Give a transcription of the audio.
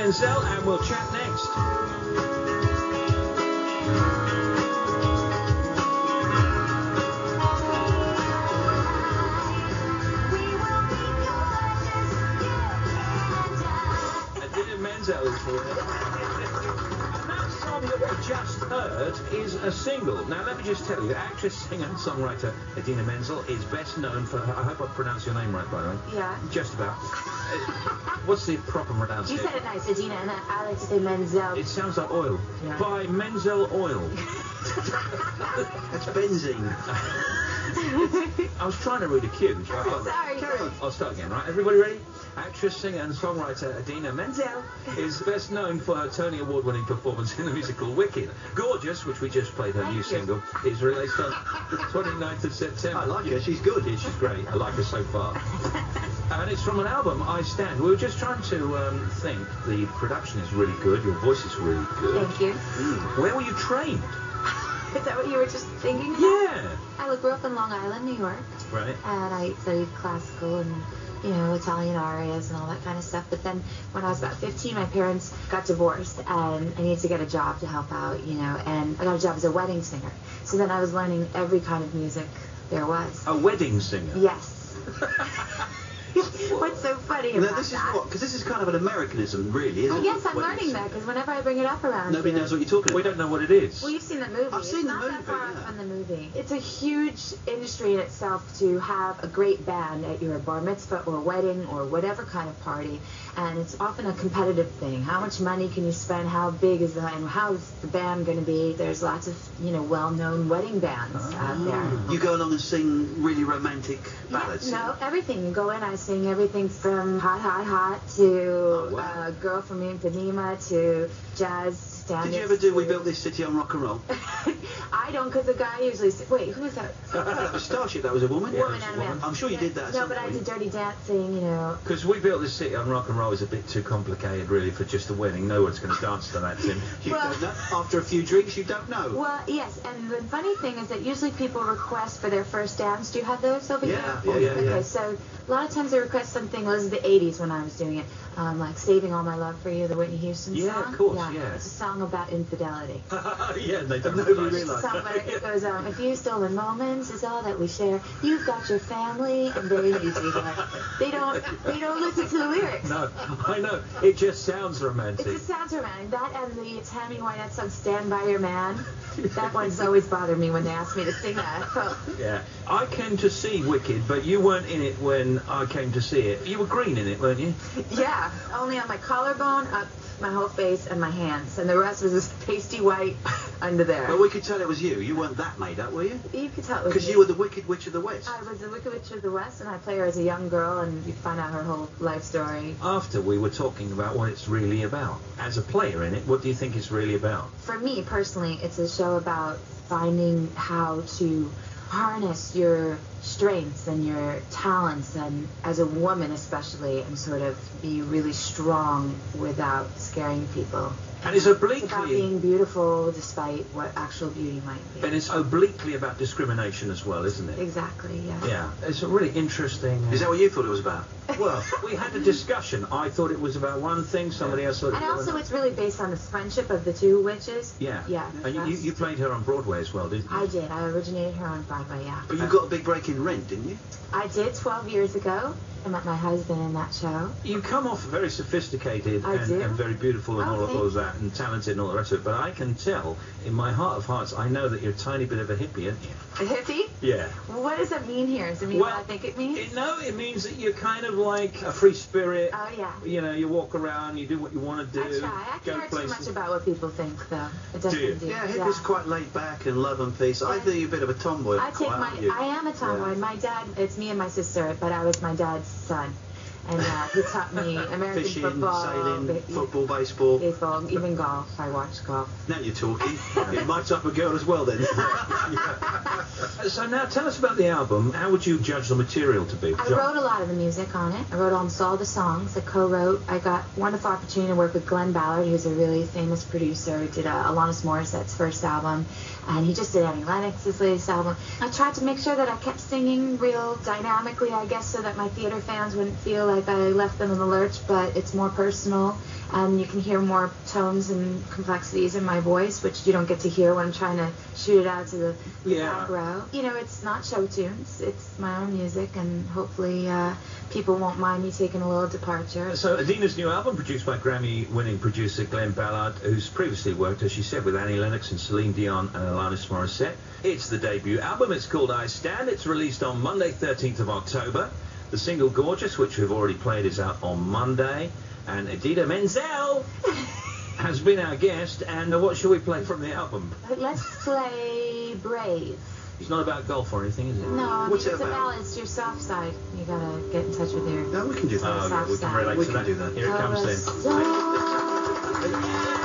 Menzel, and we'll chat next. Idina Menzel is here. And that song that we just heard is a single. Now, let me just tell you, actress, singer, and songwriter Idina Menzel is best known for her... I hope I pronounced your name right, by the way. Yeah. Just about. What's the proper pronunciation? You said it nice, Idina, and I like to say Menzel. It sounds like oil. Yeah. By Menzel Oil. That's benzene. I was trying to read a cue. Sorry. Carry on. I'll start again, right? Everybody ready? Actress, singer, and songwriter Idina Menzel is best known for her Tony Award-winning performance in the musical Wicked. Gorgeous, which we just played, her new single, is released on the 29th of September. I like her. She's good. Yeah, she's great. I like her so far. And it's from an album, I Stand. We were just trying to think. The production is really good. Your voice is really good. Thank you. Where were you trained? Is that what you were just thinking about? Yeah. I grew up in Long Island, New York. Right. And I studied classical and, you know, Italian arias and all that kind of stuff. But then when I was about 15, my parents got divorced and I needed to get a job to help out, you know, and I got a job as a wedding singer. So then I was learning every kind of music there was. A wedding singer? Yes. What's so funny about This is that? what? Because this is kind of an Americanism, really, isn't it? Yes, I'm Wedding learning that because whenever I bring it up around Nobody here, knows what you're talking We about. don't know what it is. Well, you've seen the movie. I've seen the It's movie, not that far yeah. from the movie. It's a huge industry in itself to have a great band at your bar mitzvah or wedding or whatever kind of party, and it's often a competitive thing. How much money can you spend? How big is and how's the band going to be? There's lots of, you know, well-known wedding bands out there. You go along and sing really romantic ballads. No, everything. You go in, I sing everything from Hot, Hot, Hot to wow. Girl from Ipanema to jazz standards. Did you ever do We Built This City on Rock and Roll? I don't, because the guy usually... Wait, who was that? No, that was Starship. That was a woman. Yeah, Woman and a man. I'm sure you did that at No, some but I point. did Dirty Dancing, you know. Because We Built This City on Rock and Roll is a bit too complicated, really, for just a wedding. No one's going to dance to that, Tim. You Well- don't know. After a few drinks, you don't know. Well, yes, and the funny thing is that usually people request for their first dance. Do you have those over Yeah, here? yeah, Okay, yeah. so a lot of times they request something, well, this is the 80s when I was doing it, like Saving All My Love for You, the Whitney Houston song. Yeah, of course, yeah. It's a song about infidelity. Yeah, they don't Nobody realise. It's a realised. song where it goes, if you stolen moments is all that we share, you've got your family, and they need you there. They don't listen to the lyrics. No, I know. It just sounds romantic. It just sounds romantic. That and the Tammy Wynette song "Stand by Your Man." That one's always bothered me when they ask me to sing that. So, Yeah. I came to see Wicked, but you weren't in it when I came to see it. You were green in it, weren't you? yeah, only on my collarbone, up my whole face, and my hands, and the rest was just pasty white under there. Well, we could tell it was you. You weren't that made up, were you? You could tell it was Because me. you were the Wicked Witch of the West. I was the Wicked Witch of the West, and I play her as a young girl, and you find out her whole life story. After we were talking about what it's really about. As a player in it, what do you think it's really about? For me, personally, it's a show about finding how to harness your strengths and your talents, and as a woman especially, and sort of be really strong without scaring people. And it's It's about obliquely... being beautiful despite what actual beauty might be. And it's obliquely about discrimination as well, isn't it? Exactly, yeah. Yeah. It's a really interesting... Is that what you thought it was about? Well, we had a discussion. I thought it was about one thing, somebody else thought it And was also another. it's really based on the friendship of the two witches. Yeah. Yeah. And you played her on Broadway as well, didn't you? I did. I originated her on Broadway, yeah. But you got a big break in Rent, didn't you? I did 12 years ago. I met my husband in that show. You come off very sophisticated I do? and very beautiful and Oh, all of that, and talented and all the rest of it, but I can tell, in my heart of hearts, I know that you're a tiny bit of a hippie, aren't you? A hippie? Yeah. Well, what does that mean here? Does it mean what I think it means? No, it means that you're kind of like a free spirit. Oh, yeah. You know, you walk around, you do what you want to do. I try. I go care too places. much about what people think, though. It doesn't Do you? do. Yeah, hippie's quite laid back and love and peace. I think you're a bit of a tomboy. I take my. aren't you? I am a tomboy. Yeah. My dad. It's me and my sister, but I was my dad's son, and he taught me American Fishing, football, sailing, football, baseball. baseball, even golf. I watch golf. Now you're talking. You're my type of girl as well, then. So now tell us about the album. How would you judge the material to be? I wrote a lot of the music on it. I wrote almost all the songs. I co-wrote. I got wonderful opportunity to work with Glenn Ballard, who's a really famous producer. He did Alanis Morissette's first album, and he just did Annie Lennox's latest album. I tried to make sure that I kept singing real dynamically, I guess, so that my theater fans wouldn't feel like I left them in the lurch, but it's more personal, and you can hear more tones and complexities in my voice, which you don't get to hear when I'm trying to shoot it out to the back row. You know, it's not show tunes. It's my own music, and hopefully people won't mind me taking a little departure. So Idina's new album, produced by Grammy-winning producer Glenn Ballard, who's previously worked, as she said, with Annie Lennox and Celine Dion and Alanis Morissette. It's the debut album. It's called I Stand. It's released on Monday, 13th of October. The single Gorgeous, which we've already played, is out on Monday. And Idina Menzel has been our guest. And what shall we play from the album? Let's play Brave. It's not about golf or anything, is it? No, I mean, What's it it's about? about, it's your soft side. You gotta get in touch with your... No, we can do that. Oh, yeah, we can relate We to can that. do that. Here it comes then. Stop.